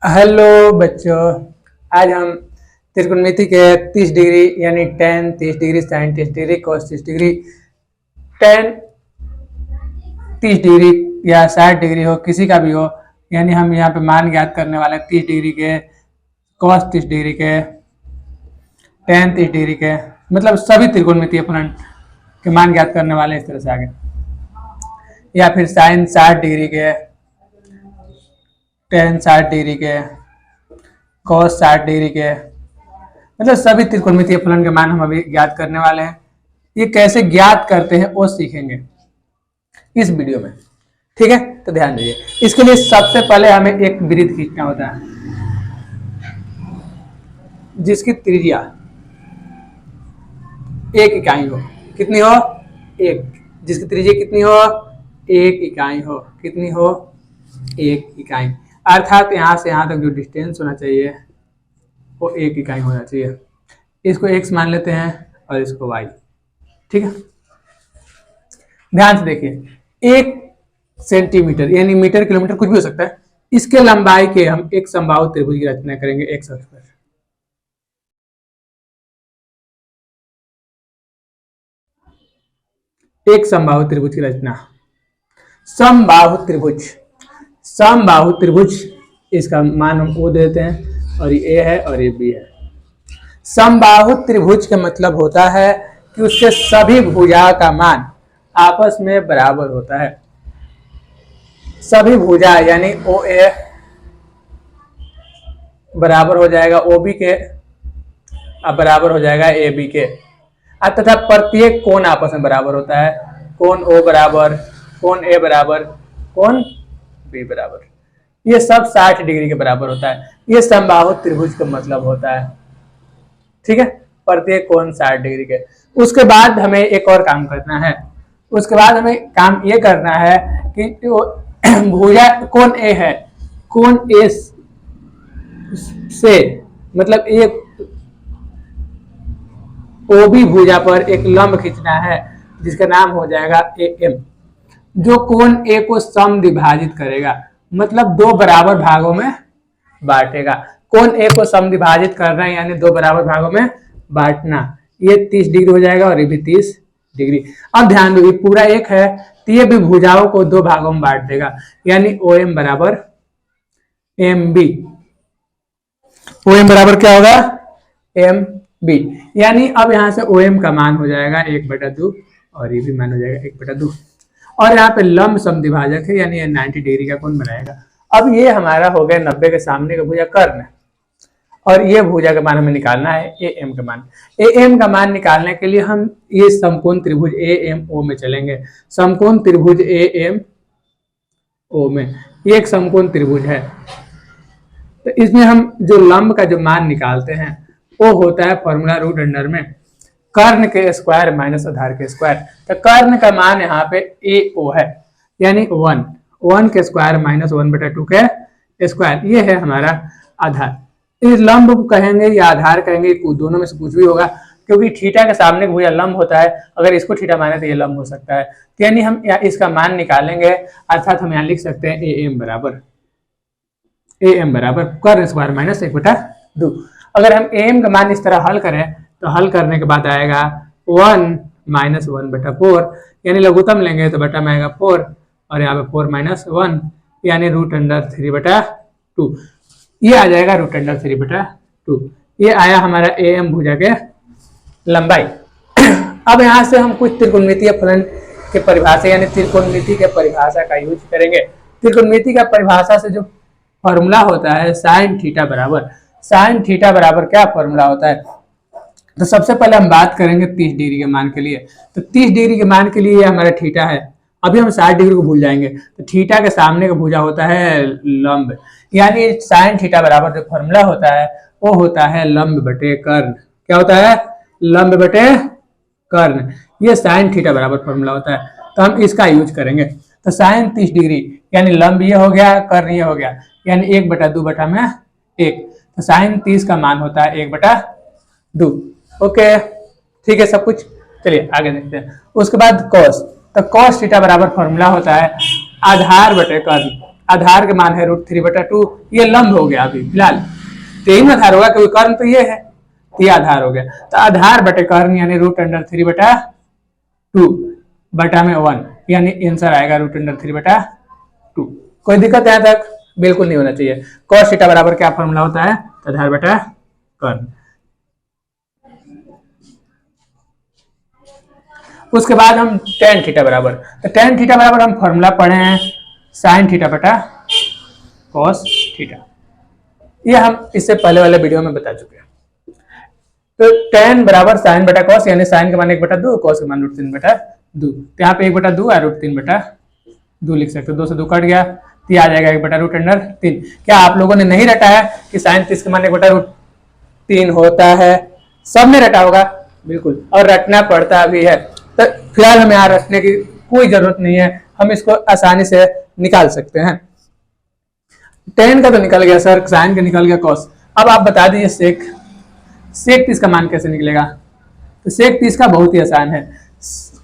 Hello बच्चों। आज हम त्रिकोणमिति के 30 डिग्री यानी tan 30 degree, sin 30 degree, cos 30 degree, tan 30 degree या 60 डिग्री हो, किसी का भी हो, यानी हम यहाँ पे मान ज्ञात करने वाले 30 डिग्री के, cos 30 डिग्री के, tan 30 डिग्री के, मतलब सभी त्रिकोणमितीय फलन के मान ज्ञात करने वाले इस तरह से आगे, या फिर sin 60 डिग्री के, tan 60 डिग्री के, cos 60 डिग्री के, मतलब सभी त्रिकोणमितीय फलन के मान हम अभी ज्ञात करने वाले हैं। ये कैसे ज्ञात करते हैं वो सीखेंगे इस वीडियो में, ठीक है। तो ध्यान दीजिए, इसके लिए सबसे पहले हमें एक वृत्त खींचना होता है जिसकी त्रिज्या 1 इकाई हो। कितनी हो? 1। जिसकी त्रिज्या कितनी हो? 1 इकाई हो। कितनी हो? 1 इकाई। अर्थात यहां से यहां तक जो डिस्टेंस होना चाहिए वो 1 इकाई होना चाहिए। इसको x मान लेते हैं और इसको y, ठीक है। ध्यान से देखिए, 1 सेंटीमीटर यानी मीटर, किलोमीटर, कुछ भी हो सकता है। इसके लंबाई के हम एक समबाहु त्रिभुज की रचना करेंगे x अक्ष पर। एक समबाहु त्रिभुज की रचना, समबाहु त्रिभुज, समबाहु त्रिभुज, इसका मान हम O देते हैं और ये A है और ये B है। समबाहु त्रिभुज का मतलब होता है कि उसके सभी भुजा का मान आपस में बराबर होता है। सभी भुजा यानी OA बराबर हो जाएगा OB के, अब बराबर हो जाएगा AB के, तथा प्रत्येक कोण आपस में बराबर होता है। कोण O बराबर, कोण A बराबर, कोण B बराबर, ये सब 60 डिग्री के बराबर होता है। ये समबाहु त्रिभुज का मतलब होता है, ठीक है। प्रत्येक कोण 60 डिग्री के। उसके बाद हमें एक और काम करना है। उसके बाद हमें काम ये करना है कि भुजा कोण A है, कोण A से मतलब एक OB भुजा पर एक लंब खींचना है जिसका नाम हो जाएगा AM, जो कोण A को समद्विभाजित करेगा, मतलब 2 बराबर भागों में बांटेगा। कोण A को समद्विभाजित करना है यानी 2 बराबर भागों में बांटना। ये 30 डिग्री हो जाएगा और ये भी 30 डिग्री। अब ध्यान दो, ये पूरा 1 है तो ये भी भुजाओं को 2 भागों में बांट देगा, यानी OM बराबर MB। OM बराबर क्या होगा? MB। यानी अब यहां से OM का मान हो जाएगा 1/2 और ये भी मान हो जाएगा 1/2। और यहाँ पे लंब समद्विभाजक है यानी ये 90 डिग्री का कोण बनाएगा। अब ये हमारा हो गया 90 के सामने का भुजा कर्ण, और ये भुजा का मान हमें निकालना है AM का मान। AM का मान निकालने के लिए हम ये समकोण त्रिभुज AMO में चलेंगे। समकोण त्रिभुज AMO में ये एक समकोण त्रिभुज है, तो इसमें हम जो लंब का जो मान निकालते हैं वो होता है फॉर्मूला रूट अंडर में कर्ण के स्क्वायर माइनस आधार के स्क्वायर। तो कर्ण का मान यहाँ पे AO है यानी 1 के स्क्वायर माइनस 1/2 के स्क्वायर, ये है हमारा आधार। इस लंब को कहेंगे या आधार कहेंगे, दोनों में से कुछ भी होगा, क्योंकि थीटा के सामने भुजा लंब होता है। अगर इसको थीटा माने तो ये लंब हो सकता है। तो यानी हम इसका मान निकालेंगे, अर्थात हम यहाँ लिख सकते हैं AM बराबर कर्ण स्क्वायर माइनस 1/2। अगर हम AM का मान इस तरह हल करें तो हल करने के बाद आएगा 1 माइनस 1/4, यानी लघुत्तम लेंगे तो बटा में आएगा 4 और यहाँ पे 4 माइनस 1 यानी √3/2। ये आ जाएगा √3/2। ये आया हमारा AM भुजा के लंबाई। अब यहाँ से हम कुछ त्रिकोणमितीय फलन के परिभाषा यानी त्रिकोणमिति के परिभाषा का यूज करेंगे। त्रिकोणमिति का परिभाषा से जो फॉर्मूला होता है साइन थीटा बराबर, साइन थीटा बराबर क्या फॉर्मूला होता है? तो सबसे पहले हम बात करेंगे 30 डिग्री के मान के लिए। तो 30 डिग्री के मान के लिए ये हमारा थीटा है। अभी हम 60 डिग्री को भूल जाएंगे। तो थीटा के सामने का भुजा होता है लंब, यानी साइन थीटा बराबर जो फॉर्मूला होता है वो होता है लंब बटे कर्ण। क्या होता है? लंब बटे कर्ण। ये साइन थीटा बराबर फॉर्मूला होता है, तो हम इसका यूज करेंगे। तो साइन 30 डिग्री यानी लंब ये हो गया, कर्ण ये हो गया, यानी 1/2 बटा में 1। तो साइन 30 का मान होता है 1/2। ओके, ठीक है सब कुछ। चलिए आगे देखते हैं। उसके बाद कॉस, तो कॉस थीटा बराबर फॉर्मूला होता है आधार बटे कर्ण। आधार का मान है √3/2, ये लंब हो गया अभी फिलहाल, तो यही आधार होगा क्योंकि कर्ण तो ये है, तो ये आधार हो गया। तो आधार बटे कर्ण यानी √3/2 बटा में 1, यानी आंसर आएगा √3/2। कोई दिक्कत यहाँ तक? बिल्कुल नहीं होना चाहिए। cos थीटा बराबर क्या फॉर्मूला होता है? आधार बटा कर्ण। उसके बाद हम tan थीटा बराबर, तो tan थीटा बराबर हम फॉर्मूला पढ़े हैं sin थीटा बटा cos थीटा, ये हम इससे पहले वाले वीडियो में बता चुके हैं। तो tan बराबर sin बटा cos, यानी sin का मान 1/2, cos का मान √3/2। तो यहाँ पे 1/2 और √3/2 लिख सकते हो, 2 से 2 कट गया, तो आ जाएगा 1/√3। क्या आप लोगों ने नहीं रटा है कि sin 30 का मान 1/√3 होता है? सब ने रटा होगा, बिल्कुल, और रटना पड़ता भी है। तो फिलहाल हमें यहाँ रटने की कोई जरूरत नहीं है, हम इसको आसानी से निकाल सकते हैं। tan का तो निकल गया सर, sin का निकल गया cos। अब आप बता दीजिए sec 30 का मान कैसे निकलेगा? तो sec 30 का बहुत ही आसान है,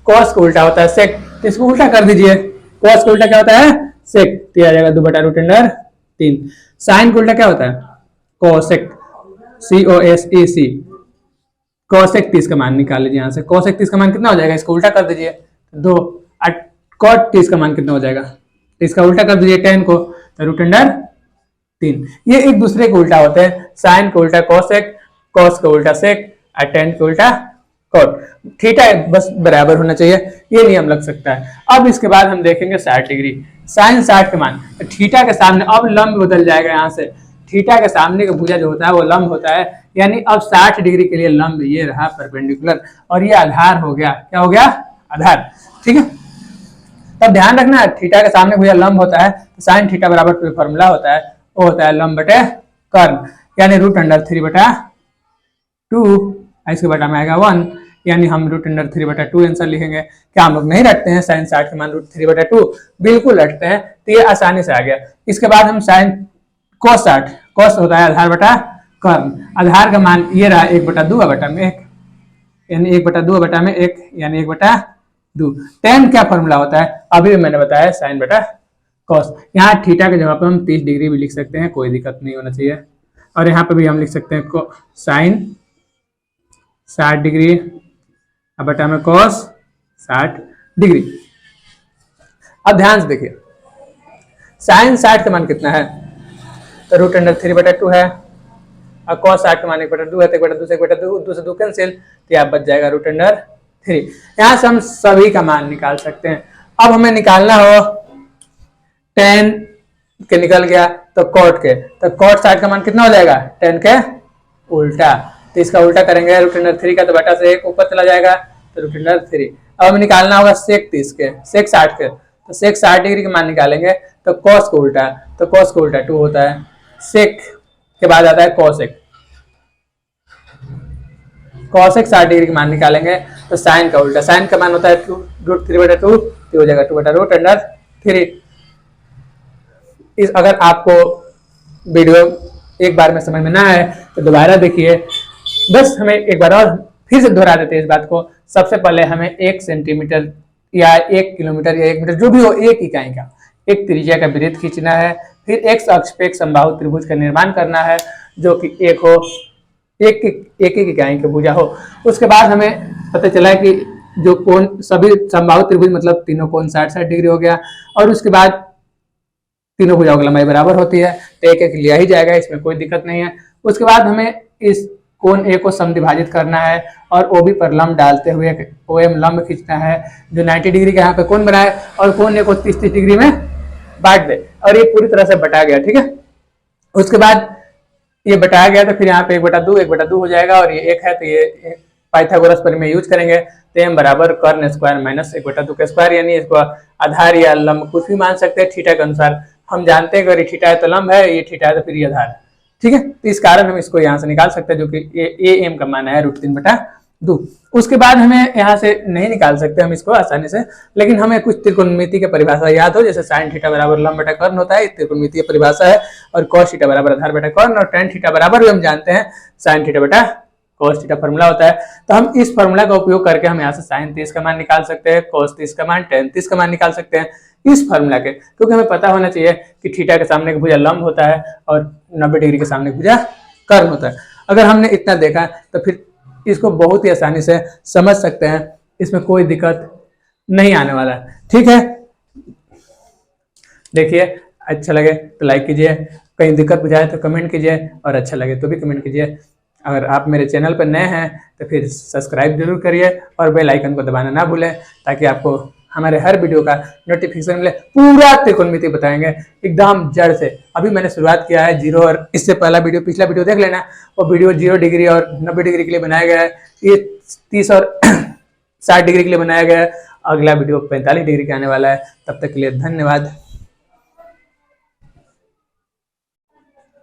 cos को उल्टा होता है sec, तो इसको उल्टा कर दीजिए। cos को उल्टा क्या होता है? sec, तो आ जाएगा 2/√3। sin को उल्टा क्या होता है? cosec, COSEC। cosec 30 का मान निकाल लीजिए यहाँ से। cosec 30 का मान कितना हो जाएगा? इसको उल्टा कर दीजिए 2। cot 30 का मान कितना हो जाएगा? इसका उल्टा कर दीजिए tan को, तो √3। ये एक दूसरे को उल्टा होते हैं, sin को उल्टा cosec, cos को उल्टा sec और tan को उल्टा cot। थीटा बस बराबर होना चाहिए, ये नियम लग सकता है। अब इसके बाद हम देखेंगे 60 डिग्री, sin 60 के मान, तो थीटा के सामने अब लंब बदल जाएगा। यहाँ से थीटा के सामने का भुजा जो होता है वो लंब होता है, यानी अब 60 डिग्री के लिए लंब ये रहा परपेंडिकुलर, और ये आधार हो गया। क्या हो गया? आधार। ठीक है, तब ध्यान रखना थीटा के सामने भुजा लंब होता है, तो sin थीटा बराबर फॉर्मूला होता है, वो होता है लंब बटे कर्ण, यानी √3/2, इसके बटा में आएगा 1, यानी हम √3/2 आंसर लिखेंगे। क्या हम लोग नहीं रखते हैं sin 60 के मान √3/2? बिल्कुल रखते हैं, तो ये आसानी से आ गया। इसके बाद हम sin cos 60, cos होता है आधार बटा कर्ण, आधार का मान ये रहा 1/2 बटा में 1, यानी 1/2 बटा में 1, यानी 1/2। tan क्या फॉर्मूला होता है? अभी मैंने बताया sin बटा cos। यहाँ थीटा के जगह पर हम 30 डिग्री भी लिख सकते हैं, कोई दिक्कत नहीं होना चाहिए। और यहाँ पे भी हम लिख सकते हैं sin 60 डिग्री बटा में cos 60 डिग्री। अब ध्यान से देखिए, sin 60 का मान कितना है? तो √3/2 है, और cos 60 का मान 1/2 है, तो 1/2 से 1/2 से 2 कैंसिल, तो यहाँ बच जाएगा √3। यहाँ से हम सभी का मान निकाल सकते हैं। अब हमें निकालना हो tan के, निकल गया, तो cot के, तो cot 60 का मान कितना हो जाएगा? tan के उल्टा, तो इसका उल्टा करेंगे √3 का, तो बटा से 1 ऊपर चला जाएगा, तो √3। अब हमें निकालना होगा sec 30 के, sec 60 के, तो sec 60 डिग्री के मान निकालेंगे, तो cos को उल्टा, तो cos को उल्टा 2 होता है, sec के बाद आता है cosec, cosec 60 डिग्री के मान निकालेंगे, तो sin का उल्टा, sin का मान होता है √3/2, तो हो जाएगा 2/√3। अगर आपको वीडियो एक बार में समझ में ना आए तो दोबारा देखिए, बस हमें एक बार और फिर से दोहरा देते हैं इस बात को। सबसे पहले हमें 1 सेंटीमीटर या 1 किलोमीटर या 1 मीटर जो भी हो, एक इकाई का एक त्रिज्या का वृत्त खींचना है, फिर x अक्ष पे एक समबाहु त्रिभुज का निर्माण करना है जो कि एक हो, एक इकाई की भुजा हो। उसके बाद हमें पता चला कि जो कोण सभी समबाहु त्रिभुज मतलब तीनों कोण 60-60 डिग्री हो गया, और उसके बाद तीनों भुजाओं की लंबाई बराबर होती है, तो एक एक लिया ही जाएगा, इसमें कोई दिक्कत नहीं है। उसके बाद हमें इस कोण ए को समद्विभाजित करना है और ओबी पर लंब डालते हुए ओएम लंब खींचना है जो 90 डिग्री का यहाँ पे कोण बनाए और कोण ए को 30-30 डिग्री में बांट दे, और ये पूरी तरह से बटा गया। ठीक है, उसके बाद ये बटाया गया तो फिर यहाँ पे 1/2 हो जाएगा, और ये 1 है तो ये पाइथागोरस परिमेय यूज करेंगे, तो m बराबर कर्ण स्क्वायर माइनस 1/2 का स्क्वायर, यानी इसको आधार या लंब कुछ भी मान सकते हैं थीटा के अनुसार। हम जानते हैं अगर ये थीटा है तो लंब है, ये थीटा है तो फिर ये आधार है। ठीक है, तो इस कारण हम इसको यहाँ से निकाल सकते हैं, जो कि ये m का मान है √3/2। उसके बाद हमें यहाँ से नहीं निकाल सकते हम इसको आसानी से, लेकिन हमें कुछ त्रिकोणमिति की परिभाषा याद हो, जैसे sin थीटा बराबर लंब बटा कर्ण होता है, त्रिकोणमिति की परिभाषा है, और cos थीटा बराबर आधार बटा कर्ण, और tan थीटा बराबर भी हम जानते हैं sin थीटा बटा cos थीटा फॉर्मूला होता है। तो हम इस फॉर्मूला का उपयोग करके हम यहाँ से sin 30 का मान निकाल सकते हैं, cos 30 का मान, tan 30 का मान निकाल सकते हैं। इस फार्मूला के, क्योंकि हमें पता होना चाहिए कि थीटा के सामने की भुजा लंब होता है और 90 डिग्री के सामने की भुजा कर्व होता है। अगर हमने इतना देखा तो फिर इसको बहुत ही आसानी से समझ सकते हैं, इसमें कोई दिक्कत नहीं आने वाला है। ठीक है, देखिए अच्छा लगे तो लाइक कीजिए, कहीं दिक्कत बुझाए तो कमेंट कीजिए, और अच्छा लगे तो भी कमेंट कीजिए। अगर आप मेरे चैनल पर नए हैं तो फिर सब्सक्राइब जरूर करिए और बेल आइकन को दबाना ना भूलें, ताकि आपको हमारे हर वीडियो का नोटिफिकेशन मिले। पूरा त्रिकोणमिति बताएंगे एकदम जड़ से। अभी मैंने शुरुआत किया है जीरो, और इससे पहला वीडियो, पिछला वीडियो देख लेना, वो वीडियो 0 डिग्री और 90 डिग्री के लिए बनाया गया है। ये 30 और 60 डिग्री के लिए बनाया गया है। अगला वीडियो 45 डिग्री का आने वाला है। तब तक के लिए धन्यवाद।